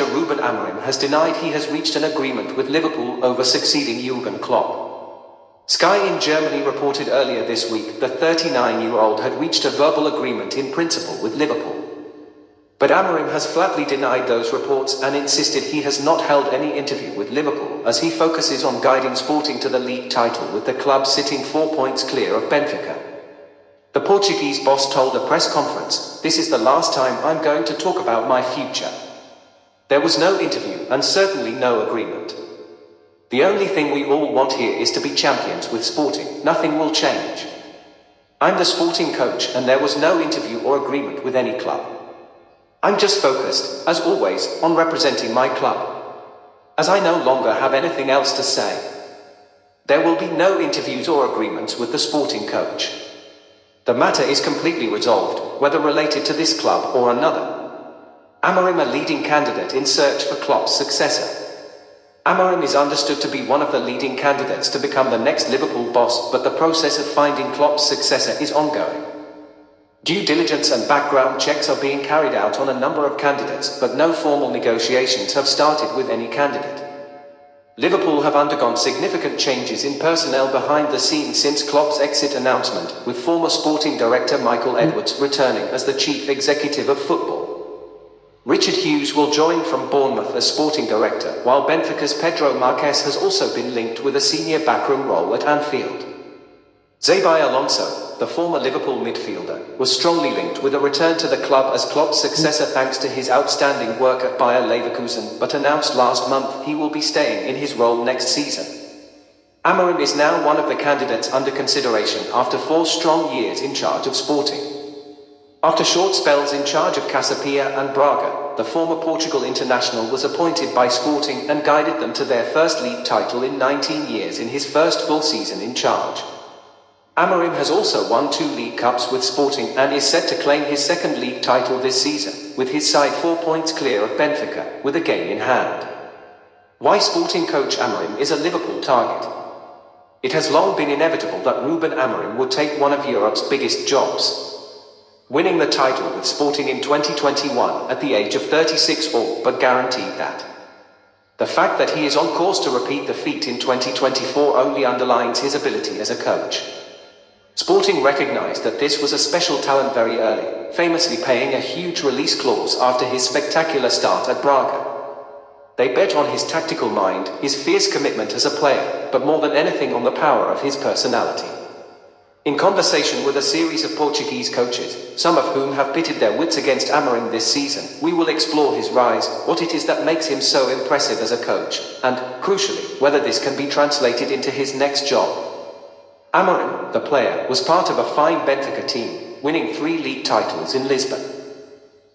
Ruben Amorim has denied he has reached an agreement with Liverpool over succeeding Jurgen Klopp. Sky in Germany reported earlier this week the 39-year-old had reached a verbal agreement in principle with Liverpool. But Amorim has flatly denied those reports and insisted he has not held any interview with Liverpool as he focuses on guiding Sporting to the league title with the club sitting 4 points clear of Benfica. The Portuguese boss told a press conference, "This is the last time I'm going to talk about my future." There was no interview and certainly no agreement. The only thing we all want here is to be champions with Sporting. Nothing will change. I'm the Sporting coach and there was no interview or agreement with any club. I'm just focused, as always, on representing my club, as I no longer have anything else to say. There will be no interviews or agreements with the Sporting coach. The matter is completely resolved, whether related to this club or another. Amorim a leading candidate in search for Klopp's successor. Amorim is understood to be one of the leading candidates to become the next Liverpool boss, but the process of finding Klopp's successor is ongoing. Due diligence and background checks are being carried out on a number of candidates, but no formal negotiations have started with any candidate. Liverpool have undergone significant changes in personnel behind the scenes since Klopp's exit announcement, with former Sporting director Michael Edwards returning as the chief executive of football. Richard Hughes will join from Bournemouth as Sporting director, while Benfica's Pedro Marques has also been linked with a senior backroom role at Anfield. Xabi Alonso, the former Liverpool midfielder, was strongly linked with a return to the club as Klopp's successor thanks to his outstanding work at Bayer Leverkusen, but announced last month he will be staying in his role next season. Amorim is now one of the candidates under consideration after 4 strong years in charge of Sporting. After short spells in charge of Casapia and Braga, the former Portugal international was appointed by Sporting and guided them to their first league title in 19 years in his first full season in charge. Amorim has also won 2 League Cups with Sporting and is set to claim his second league title this season, with his side 4 points clear of Benfica, with a game in hand. Why Sporting coach Amorim is a Liverpool target? It has long been inevitable that Ruben Amorim would take one of Europe's biggest jobs. Winning the title with Sporting in 2021 at the age of 36 all but guaranteed that. The fact that he is on course to repeat the feat in 2024 only underlines his ability as a coach. Sporting recognized that this was a special talent very early, famously paying a huge release clause after his spectacular start at Braga. They bet on his tactical mind, his fierce commitment as a player, but more than anything on the power of his personality. In conversation with a series of Portuguese coaches, some of whom have pitted their wits against Amorim this season, we will explore his rise, what it is that makes him so impressive as a coach, and, crucially, whether this can be translated into his next job. Amorim, the player, was part of a fine Benfica team, winning 3 league titles in Lisbon.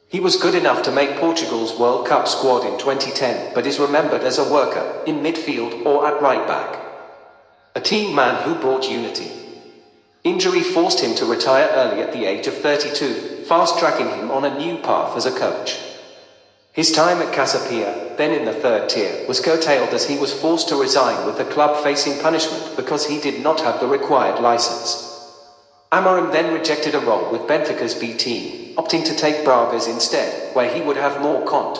He was good enough to make Portugal's World Cup squad in 2010, but is remembered as a worker, in midfield or at right back. A team man who brought unity. Injury forced him to retire early at the age of 32, fast-tracking him on a new path as a coach. His time at Casapia, then in the 3rd tier, was curtailed as he was forced to resign with the club facing punishment because he did not have the required license. Amorim then rejected a role with Benfica's B team, opting to take Braga's instead, where he would have more cont.